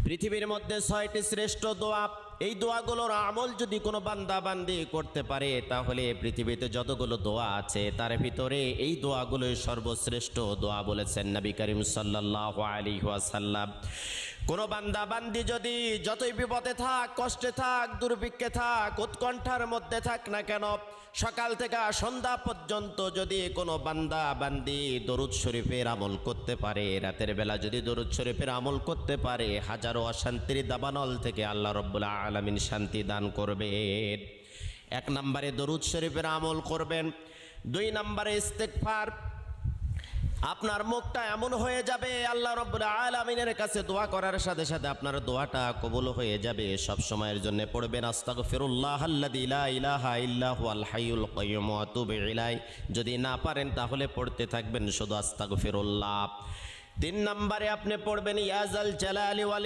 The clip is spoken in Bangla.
পৃথিবীর মধ্যে 6টি শ্রেষ্ঠ দোয়া, এই দোয়াগুলোর আমল যদি কোনো বান্দা বান্দি করতে পারে তাহলে পৃথিবীতে যতগুলো দোয়া আছে তার ভিতরে এই দোয়াগুলোই সর্বশ্রেষ্ঠ দোয়া বলেছেন নবী করিম সাল্লাল্লাহু আলাইহি ওয়াসাল্লাম। কোনো বান্দা বান্দি যদি যতই বিপদে থাক, কষ্টে থাক, দুর্ভিক্ষে থাক, উৎকণ্ঠার মধ্যে থাক না কেন, সকাল থেকে সন্ধ্যা পর্যন্ত যদি কোনো বান্দা বান্দি দরুদ শরীফের আমল করতে পারে, রাতের বেলা যদি দরুদ শরীফের আমল করতে পারে, হাজারো অশান্তির দাবানল থেকে আল্লাহ রাব্বুল আলামিন শান্তি দান করবেন। 1 নম্বরে দরুদ শরীফের আমল করবেন। 2 নম্বরে ইস্তেগফার। আপনার মুখটা এমন হয়ে যাবে আল্লাহ রাব্বুল আলামিনের কাছে দোয়া করার সাথে সাথে আপনার দোয়াটা কবুল হয়ে যাবে। সব সময়ের জন্য পড়বেন আস্তাগফিরুল্লাহ আল্লাযী লা ইলাহা ইল্লা হুয়াল হাইয়ুল কাইয়্যুম ওয়া আতুবু ইলাইহি। যদি না পারেন তাহলে পড়তে থাকবেন শুধু আস্তাগফিরুল্লাহ। 3 নম্বরে আপনি পড়বেন ইয়া যাল জালালি ওয়াল